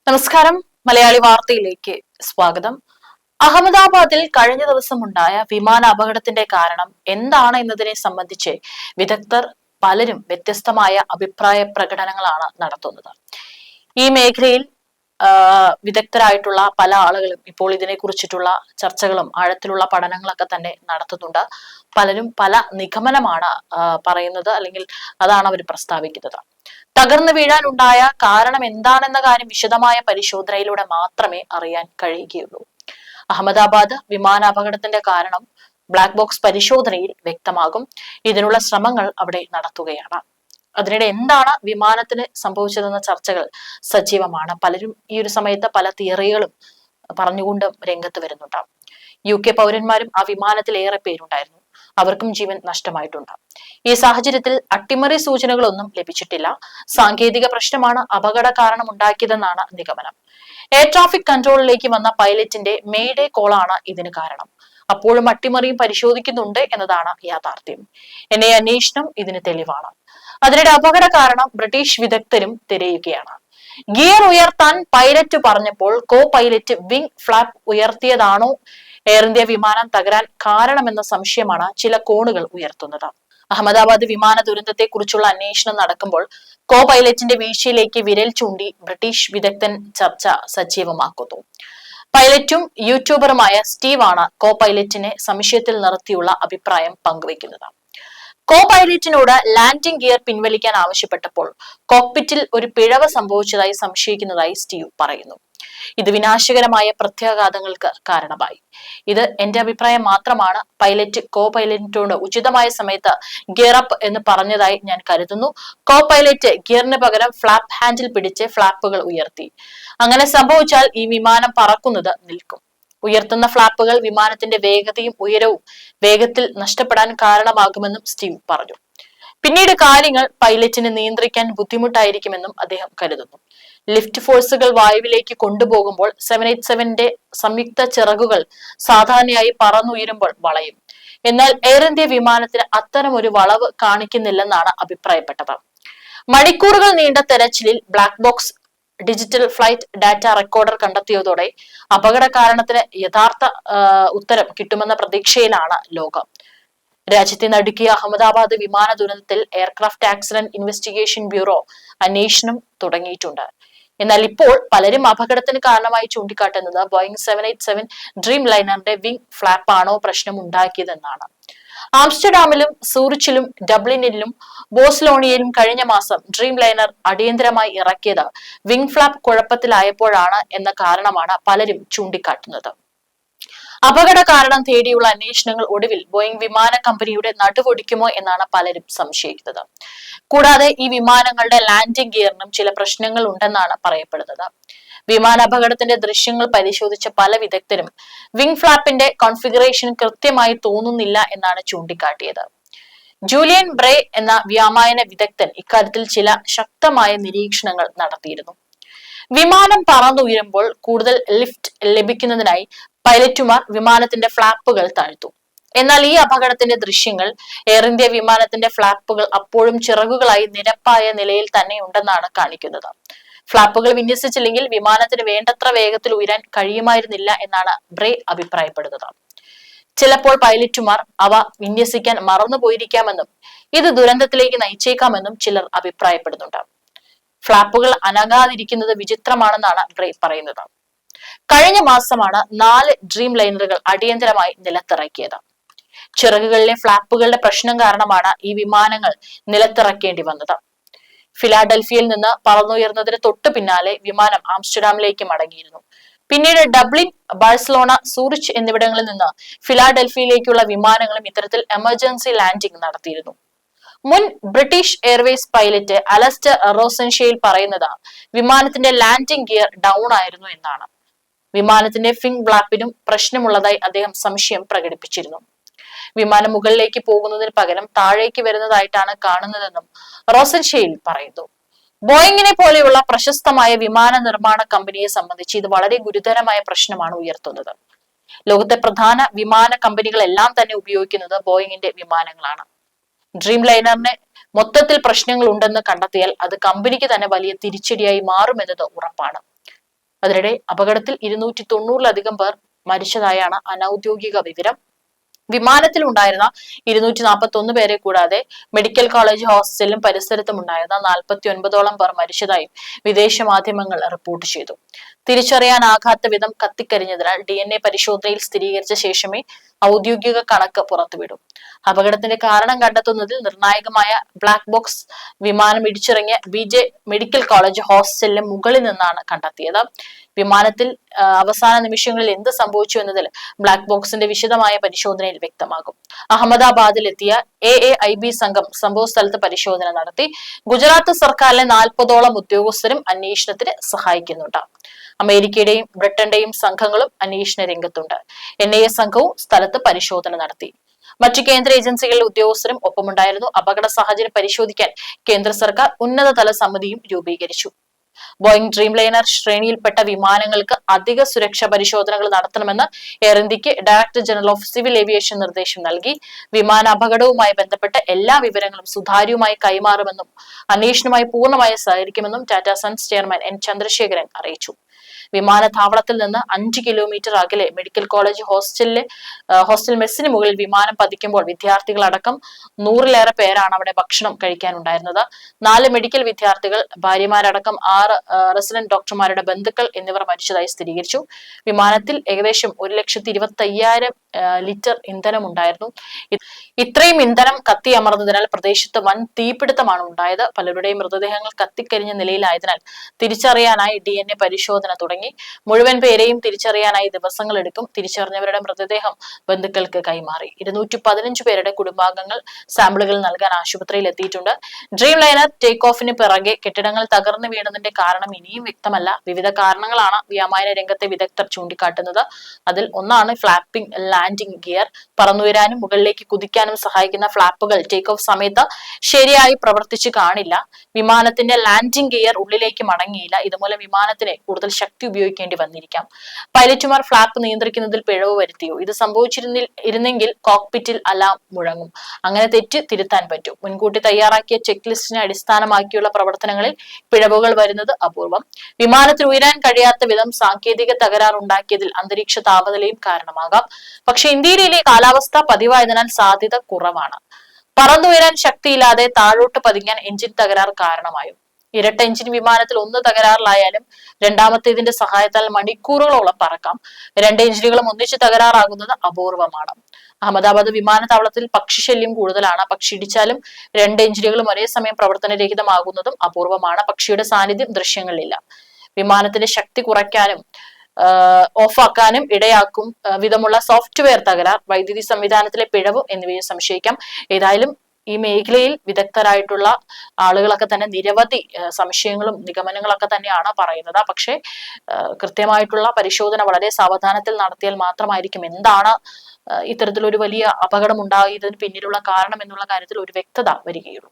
നമസ്കാരം. മലയാളി വാർത്തയിലേക്ക് സ്വാഗതം. അഹമ്മദാബാദിൽ കഴിഞ്ഞ ദിവസം ഉണ്ടായ വിമാന അപകടത്തിന്റെ കാരണം എന്താണ് എന്നതിനെ സംബന്ധിച്ച് വിദഗ്ധർ പലരും വ്യത്യസ്തമായ അഭിപ്രായ പ്രകടനങ്ങളാണ് നടത്തുന്നത്. ഈ മേഖലയിൽ വിദഗ്ധരായിട്ടുള്ള പല ആളുകളും ഇപ്പോൾ ഇതിനെ കുറിച്ചിട്ടുള്ള ചർച്ചകളും ആഴത്തിലുള്ള പഠനങ്ങളൊക്കെ തന്നെ നടത്തുന്നുണ്ട്. പലരും പല നിഗമനമാണ് പറയുന്നത്, അല്ലെങ്കിൽ അതാണ് അവർ പ്രസ്താവിക്കുന്നത്. തകർന്നു വീഴാനുണ്ടായ കാരണം എന്താണെന്ന കാര്യം വിശദമായ പരിശോധനയിലൂടെ മാത്രമേ അറിയാൻ കഴിയുകയുള്ളൂ. അഹമ്മദാബാദ് വിമാനാപകടത്തിന്റെ കാരണം ബ്ലാക്ക് ബോക്സ് പരിശോധനയിൽ വ്യക്തമാകും. ഇതിനുള്ള ശ്രമങ്ങൾ അവിടെ നടത്തുകയാണ്. അതിനിടെ എന്താണ് വിമാനത്തിന് സംഭവിച്ചതെന്ന ചർച്ചകൾ സജീവമാണ്. പലരും ഈ ഒരു സമയത്ത് പല തിയറികളും പറഞ്ഞുകൊണ്ട് രംഗത്ത് വരുന്നുണ്ട്. UK പൗരന്മാരും ആ വിമാനത്തിൽ ഏറെ പേരുണ്ടായിരുന്നു. അവർക്കും ജീവൻ നഷ്ടമായിട്ടുണ്ട്. ഈ സാഹചര്യത്തിൽ അട്ടിമറി സൂചനകളൊന്നും ലഭിച്ചിട്ടില്ല. സാങ്കേതിക പ്രശ്നമാണ് അപകട കാരണം ഉണ്ടാക്കിയതെന്നാണ് നിഗമനം. എയർ ട്രാഫിക് കൺട്രോളിലേക്ക് വന്ന പൈലറ്റിന്റെ മെയ്ഡേ കോളാണ് ഇതിന് കാരണം. അപ്പോഴും അട്ടിമറിയും പരിശോധിക്കുന്നുണ്ട് എന്നതാണ് യാഥാർത്ഥ്യം. അന്വേഷണം ഇതിന് തെളിവാണ്. അതിനിടെ അപകട കാരണം ബ്രിട്ടീഷ് വിദഗ്ധരും തിരയുകയാണ്. ഗിയർ ഉയർത്താൻ പൈലറ്റ് പറഞ്ഞപ്പോൾ കോ പൈലറ്റ് വിംഗ് ഫ്ലാപ്പ് ഉയർത്തിയതാണോ എയർ ഇന്ത്യ വിമാനം തകരാൻ കാരണമെന്ന സംശയമാണ് ചില കോണുകൾ ഉയർത്തുന്നത്. അഹമ്മദാബാദ് വിമാന ദുരന്തത്തെ കുറിച്ചുള്ള അന്വേഷണം നടക്കുമ്പോൾ കോ പൈലറ്റിന്റെ വീഴ്ചയിലേക്ക് വിരൽ ചൂണ്ടി ബ്രിട്ടീഷ് വിദഗ്ധൻ ചർച്ച സജീവമാക്കുന്നു. പൈലറ്റും യൂട്യൂബറുമായ സ്റ്റീവ് ആണ് കോ പൈലറ്റിനെ സംശയത്തിൽ നിർത്തിയുള്ള അഭിപ്രായം പങ്കുവെക്കുന്നത്. കോ പൈലറ്റിനോട് ലാൻഡിംഗ് ഗിയർ പിൻവലിക്കാൻ ആവശ്യപ്പെട്ടപ്പോൾ കോക്പിറ്റിൽ ഒരു പിഴവ് സംഭവിച്ചതായി സംശയിക്കുന്നതായി സ്റ്റീവ് പറയുന്നു. ഇത് വിനാശകരമായ പ്രത്യാഘാതങ്ങൾക്ക് കാരണമായി. ഇത് എന്റെ അഭിപ്രായം മാത്രമാണ്. പൈലറ്റ് കോ പൈലറ്റിനോട് ഉചിതമായ സമയത്ത് ഗിയർ അപ്പ് എന്ന് പറഞ്ഞതായി ഞാൻ കരുതുന്നു. കോ പൈലറ്റ് ഗിയറിന് പകരം ഫ്ലാപ്പ് ഹാൻഡിൽ പിടിച്ച് ഫ്ലാപ്പുകൾ ഉയർത്തി. അങ്ങനെ സംഭവിച്ചാൽ ഈ വിമാനം പറക്കുന്നത് നിൽക്കും. ഉയർത്തുന്ന ഫ്ലാപ്പുകൾ വിമാനത്തിന്റെ വേഗതയും ഉയരവും വേഗത്തിൽ നഷ്ടപ്പെടാൻ കാരണമാകുമെന്നും സ്റ്റീവ് പറഞ്ഞു. പിന്നീട് കാര്യങ്ങൾ പൈലറ്റിന് നിയന്ത്രിക്കാൻ ബുദ്ധിമുട്ടായിരിക്കുമെന്നും അദ്ദേഹം കരുതുന്നു. ലിഫ്റ്റ് ഫോഴ്സുകൾ വായുവിലേക്ക് കൊണ്ടുപോകുമ്പോൾ 787ന്റെ സംയുക്ത ചിറകുകൾ സാധാരണയായി പറന്നുയരുമ്പോൾ വളയും. എന്നാൽ എയർ ഇന്ത്യ വിമാനത്തിന് അത്തരമൊരു വളവ് കാണിക്കുന്നില്ലെന്നാണ് അഭിപ്രായപ്പെട്ടത്. മണിക്കൂറുകൾ നീണ്ട തെരച്ചിലിൽ black box digital flight data recorder കണ്ടെത്തിയതോടെ അപകട കാരണത്തിന് യഥാർത്ഥ ഉത്തരം കിട്ടുമെന്ന പ്രതീക്ഷയിലാണ് ലോകം. രാജ്യത്തെ നടുക്കിയ അഹമ്മദാബാദ് വിമാന ദുരന്തത്തിൽ എയർക്രാഫ്റ്റ് ആക്സിഡന്റ് ഇൻവെസ്റ്റിഗേഷൻ ബ്യൂറോ അന്വേഷണം തുടങ്ങിയിട്ടുണ്ട്. എന്നാൽ ഇപ്പോൾ പലരും അപകടത്തിന് കാരണമായി ചൂണ്ടിക്കാട്ടുന്നത് ബോയിങ് 787 ഡ്രീം ലൈനറിന്റെ വിംഗ് ഫ്ലാപ്പ് ആണോ പ്രശ്നം ഉണ്ടാക്കിയതെന്നാണ്. ആംസ്റ്റർഡാമിലും സൂറിച്ചിലും ഡബ്ലിനിലും ബോസ്ലോണിയയിലും കഴിഞ്ഞ മാസം ഡ്രീം ലൈനർ അടിയന്തരമായി ഇറക്കിയത് വിംഗ് ഫ്ലാപ്പ് കുഴപ്പത്തിലായപ്പോഴാണ് എന്ന കാരണമാണ് പലരും ചൂണ്ടിക്കാട്ടുന്നത്. അപകട കാരണം തേടിയുള്ള അന്വേഷണങ്ങൾ ഒടുവിൽ ബോയിങ് വിമാന കമ്പനിയുടെ നടുവൊടിക്കുമോ എന്നാണ് പലരും സംശയിക്കുന്നത്. കൂടാതെ ഈ വിമാനങ്ങളുടെ ലാൻഡിംഗ് ഗിയറിനും ചില പ്രശ്നങ്ങൾ ഉണ്ടെന്നാണ് പറയപ്പെടുന്നത്. വിമാനാപകടത്തിന്റെ ദൃശ്യങ്ങൾ പരിശോധിച്ച പല വിദഗ്ധരും വിംഗ് ഫ്ലാപ്പിന്റെ കോൺഫിഗറേഷൻ കൃത്യമായി തോന്നുന്നില്ല എന്നാണ് ചൂണ്ടിക്കാട്ടിയത്. ജൂലിയൻ ബ്രേ എന്ന വ്യോമയാന വിദഗ്ധൻ ഇക്കാര്യത്തിൽ ചില ശക്തമായ നിരീക്ഷണങ്ങൾ നടത്തിയിരുന്നു. വിമാനം പറന്നുയരുമ്പോൾ കൂടുതൽ ലിഫ്റ്റ് ലഭിക്കുന്നതിനായി പൈലറ്റുമാർ വിമാനത്തിന്റെ ഫ്ലാപ്പുകൾ താഴ്ത്തും. എന്നാൽ ഈ അപകടത്തിന്റെ ദൃശ്യങ്ങൾ എയർ ഇന്ത്യ വിമാനത്തിന്റെ ഫ്ലാപ്പുകൾ അപ്പോഴും ചിറകുകളായി നിരപ്പായ നിലയിൽ തന്നെ ഉണ്ടെന്നാണ് കാണിക്കുന്നത്. ഫ്ലാപ്പുകൾ വിന്യസിച്ചില്ലെങ്കിൽ വിമാനത്തിന് വേണ്ടത്ര വേഗത്തിൽ ഉയരാൻ കഴിയുമായിരുന്നില്ല എന്നാണ് ബ്രേ അഭിപ്രായപ്പെടുന്നത്. ചിലപ്പോൾ പൈലറ്റുമാർ അവ വിന്യസിക്കാൻ മറന്നുപോയിരിക്കാമെന്നും ഇത് ദുരന്തത്തിലേക്ക് നയിച്ചേക്കാമെന്നും ചിലർ അഭിപ്രായപ്പെടുന്നുണ്ട്. ഫ്ലാപ്പുകൾ അനങ്ങാതിരിക്കുന്നത് വിചിത്രമാണെന്നാണ് ബ്രേ പറയുന്നത്. കഴിഞ്ഞ മാസമാണ് 4 ഡ്രീം ലൈനറുകൾ അടിയന്തരമായി നിലത്തിറക്കിയത്. ചിറകുകളിലെ ഫ്ലാപ്പുകളുടെ പ്രശ്നം കാരണമാണ് ഈ വിമാനങ്ങൾ നിലത്തിറക്കേണ്ടി വന്നത്. ഫിലാഡൽഫിയയിൽ നിന്ന് പറന്നുയർന്നതിന് തൊട്ടു പിന്നാലെ വിമാനം ആംസ്റ്റർഡാമിലേക്ക് മടങ്ങിയിരുന്നു. പിന്നീട് ഡബ്ലിൻ, ബാഴ്സലോണ, സൂറിച്ച് എന്നിവിടങ്ങളിൽ നിന്ന് ഫിലാഡൽഫിയയിലേക്കുള്ള വിമാനങ്ങളും ഇത്തരത്തിൽ എമർജൻസി ലാൻഡിംഗ് നടത്തിയിരുന്നു. മുൻ ബ്രിട്ടീഷ് എയർവേസ് പൈലറ്റ് അലസ്റ്റർ റോസൻഷെയിൽ പറയുന്നത് വിമാനത്തിന്റെ ലാൻഡിംഗ് ഗിയർ ഡൗൺ ആയിരുന്നു എന്നാണ്. വിമാനത്തിന്റെ ഫിംഗ് ഫ്ലാപ്പിനും പ്രശ്നമുള്ളതായി അദ്ദേഹം സംശയം പ്രകടിപ്പിച്ചിരുന്നു. വിമാനം മുകളിലേക്ക് പോകുന്നതിന് പകരം താഴേക്ക് വരുന്നതായിട്ടാണ് കാണുന്നതെന്നും റോസൻഷെയിൽ പറയുന്നു. ബോയിങ്ങിനെ പോലെയുള്ള പ്രശസ്തമായ വിമാന നിർമ്മാണ കമ്പനിയെ സംബന്ധിച്ച് ഇത് വളരെ ഗുരുതരമായ പ്രശ്നമാണ് ഉയർത്തുന്നത്. ലോകത്തെ പ്രധാന വിമാന കമ്പനികളെല്ലാം തന്നെ ഉപയോഗിക്കുന്നത് ബോയിങ്ങിന്റെ വിമാനങ്ങളാണ്. ഡ്രീം ലൈനറിന് മൊത്തത്തിൽ പ്രശ്നങ്ങൾ ഉണ്ടെന്ന് കണ്ടെത്തിയാൽ അത് കമ്പനിക്ക് തന്നെ വലിയ തിരിച്ചടിയായി മാറുമെന്നത് ഉറപ്പാണ്. അതിനിടെ അപകടത്തിൽ 290-ലധികം പേർ മരിച്ചതായാണ് അനൌദ്യോഗിക വിവരം. വിമാനത്തിൽ ഉണ്ടായിരുന്ന 241 പേരെ കൂടാതെ മെഡിക്കൽ കോളേജ് ഹോസ്റ്റലിലും പരിസരത്തും ഉണ്ടായിരുന്ന 49ഓളം പേർ മരിച്ചതായും വിദേശ മാധ്യമങ്ങൾ റിപ്പോർട്ട് ചെയ്തു. തിരിച്ചറിയാനാകാത്ത വിധം കത്തിക്കരിഞ്ഞതിനാൽ DNA പരിശോധനയിൽ സ്ഥിരീകരിച്ച ശേഷമേ ഔദ്യോഗിക കണക്ക് പുറത്തുവിടൂ. അപകടത്തിന്റെ കാരണം കണ്ടെത്തുന്നതിൽ നിർണായകമായ ബ്ലാക്ക് ബോക്സ് വിമാനം ഇടിച്ചിറങ്ങിയ BJ മെഡിക്കൽ കോളേജ് ഹോസ്റ്റലിന് മുകളിൽ നിന്നാണ് കണ്ടെത്തിയത്. വിമാനത്തിൽ അവസാന നിമിഷങ്ങളിൽ എന്ത് സംഭവിച്ചു എന്നതിൽ ബ്ലാക്ക് ബോക്സിന്റെ വിശദമായ പരിശോധനയിൽ വ്യക്തമാകും. അഹമ്മദാബാദിൽ എത്തിയ AAIB സംഘം സംഭവ സ്ഥലത്ത് പരിശോധന നടത്തി. ഗുജറാത്ത് സർക്കാരിലെ 40ഓളം ഉദ്യോഗസ്ഥരും അന്വേഷണത്തിന് സഹായിക്കുന്നുണ്ട്. അമേരിക്കയുടെയും ബ്രിട്ടന്റെയും സംഘങ്ങളും അന്വേഷണ രംഗത്തുണ്ട്. NIA സംഘവും സ്ഥലത്ത് പരിശോധന നടത്തി. മറ്റു കേന്ദ്ര ഏജൻസികളിലെ ഉദ്യോഗസ്ഥരും ഒപ്പമുണ്ടായിരുന്നു. അപകട സാഹചര്യം പരിശോധിക്കാൻ കേന്ദ്ര സർക്കാർ ഉന്നതതല സമിതിയും രൂപീകരിച്ചു. ബോയിംഗ് ഡ്രീംലൈനർ ശ്രേണിയിൽപ്പെട്ട വിമാനങ്ങൾക്ക് അധിക സുരക്ഷാ പരിശോധനകൾ നടത്തണമെന്ന് എയർ ഇന്ത്യക്ക് director general of civil aviation നിർദ്ദേശം നൽകി. വിമാന അപകടവുമായി ബന്ധപ്പെട്ട എല്ലാ വിവരങ്ങളും സുതാര്യമായി കൈമാറുമെന്നും അന്വേഷണവുമായി പൂർണ്ണമായി സഹകരിക്കുമെന്നും Tata Sons chairman N Chandrasekaran അറിയിച്ചു. വിമാനത്താവളത്തിൽ നിന്ന് 5 കിലോമീറ്റർ അകലെ മെഡിക്കൽ കോളേജ് ഹോസ്റ്റൽ മെസ്സിന് മുകളിൽ വിമാനം പതിക്കുമ്പോൾ വിദ്യാർത്ഥികളടക്കം 100-ലേറെ പേരാണ് അവിടെ ഭക്ഷണം കഴിക്കാനുണ്ടായിരുന്നത്. 4 മെഡിക്കൽ വിദ്യാർത്ഥികൾ, ഭാര്യമാരടക്കം 6 റെസിഡന്റ് ഡോക്ടർമാരുടെ ബന്ധുക്കൾ എന്നിവർ മരിച്ചതായി സ്ഥിരീകരിച്ചു. വിമാനത്തിൽ ഏകദേശം 1,25,000 ലിറ്റർ ഇന്ധനം ഉണ്ടായിരുന്നു. ഇത്രയും ഇന്ധനം കത്തിയമർന്നതിനാൽ പ്രദേശത്ത് വൻ തീപിടുത്തമാണ് ഉണ്ടായത്. പലരുടെയും മൃതദേഹങ്ങൾ കത്തിക്കരിഞ്ഞ നിലയിലായതിനാൽ തിരിച്ചറിയാനായി DNA പരിശോധന തുടങ്ങി. മുഴുവൻ പേരെയും തിരിച്ചറിയാനായി ദിവസങ്ങളെടുക്കും. തിരിച്ചറിഞ്ഞവരുടെ മൃതദേഹം ബന്ധുക്കൾക്ക് കൈമാറി. 215 പേരുടെ കുടുംബാംഗങ്ങൾ സാമ്പിളുകൾ നൽകാൻ ആശുപത്രിയിൽ എത്തിയിട്ടുണ്ട്. ഡ്രീം ലൈനർ ടേക്ക് ഓഫിന് പിറകെ കെട്ടിടങ്ങൾ തകർന്നു വീണതിന്റെ കാരണം ഇനിയും വ്യക്തമല്ല. വിവിധ കാരണങ്ങളാണ് വ്യോമയാന രംഗത്തെ വിദഗ്ധർ ചൂണ്ടിക്കാട്ടുന്നത്. അതിൽ ഒന്നാണ് ഫ്ലാപ്പിംഗ് ലാൻഡിംഗ് ഗിയർ. പറന്നുയരാനും മുകളിലേക്ക് കുതിക്കാനും സഹായിക്കുന്ന ഫ്ലാപ്പുകൾ ടേക്ക് ഓഫ് സമയത്ത് ശരിയായി പ്രവർത്തിച്ചു കാണില്ല. വിമാനത്തിന്റെ ലാൻഡിംഗ് ഗിയർ ഉള്ളിലേക്ക് മടങ്ങിയില്ല. ഇതുമൂലം വിമാനത്തിന് കൂടുതൽ ശക്തി ഉപയോഗിക്കേണ്ടി വന്നിരിക്കാം. പൈലറ്റുമാർ ഫ്ലാപ്പ് നിയന്ത്രിക്കുന്നതിൽ പിഴവ് വരുത്തിയോ? ഇത് സംഭവിച്ചിരുന്നെങ്കിൽ കോക്പിറ്റിൽ അലാം മുഴങ്ങും. അങ്ങനെ തെറ്റ് തിരുത്താൻ പറ്റും. മുൻകൂട്ടി തയ്യാറാക്കിയ ചെക്ക് ലിസ്റ്റിനെ അടിസ്ഥാനമാക്കിയുള്ള പ്രവർത്തനങ്ങളിൽ പിഴവുകൾ വരുന്നത് അപൂർവം. വിമാനത്തിൽ ഉയരാൻ കഴിയാത്ത വിധം സാങ്കേതിക തകരാർ ഉണ്ടാക്കിയതിൽ അന്തരീക്ഷ താപനിലയും കാരണമാകാം. പക്ഷെ ഇന്ത്യയിലെ കാലാവസ്ഥ പതിവായതിനാൽ സാധ്യത കുറവാണ്. പറന്നുയരാൻ ശക്തിയില്ലാതെ താഴോട്ട് പതിക്കാൻ എഞ്ചിൻ തകരാർ കാരണമായും. ഇരട്ട എഞ്ചിൻ വിമാനത്തിൽ ഒന്ന് തകരാറിലായാലും രണ്ടാമത്തേതിന്റെ സഹായത്താൽ മണിക്കൂറുകളോളം പറക്കാം. 2 എഞ്ചിനുകളും ഒന്നിച്ച് തകരാറാകുന്നത് അപൂർവമാണ്. അഹമ്മദാബാദ് വിമാനത്താവളത്തിൽ പക്ഷിശല്യം കൂടുതലാണ്. പക്ഷി ഇടിച്ചാലും 2 എഞ്ചിനുകളും ഒരേ സമയം പ്രവർത്തനരഹിതമാകുന്നതും അപൂർവമാണ്. പക്ഷിയുടെ സാന്നിധ്യം ദൃശ്യങ്ങളിലില്ല. വിമാനത്തിന്റെ ശക്തി കുറയ്ക്കാനും ഓഫാക്കാനും ഇടയാക്കും വിധമുള്ള സോഫ്റ്റ്വെയർ തകരാർ, വൈദ്യുതി സംവിധാനത്തിലെ പിഴവ് എന്നിവയും സംശയിക്കാം. ഏതായാലും ഈ മേഖലയിൽ വിദഗ്ധരായിട്ടുള്ള ആളുകളൊക്കെ തന്നെ നിരവധി സംശയങ്ങളും നിഗമനങ്ങളൊക്കെ തന്നെയാണ് പറയുന്നത്. പക്ഷേ കൃത്യമായിട്ടുള്ള പരിശോധന വളരെ സാവധാനത്തിൽ നടത്തിയാൽ മാത്രമായിരിക്കും എന്താണ് ഇത്തരത്തിലൊരു വലിയ അപകടം ഉണ്ടായതിന് പിന്നിലുള്ള കാരണം എന്നുള്ള കാര്യത്തിൽ ഒരു വ്യക്തത വരികയുള്ളൂ.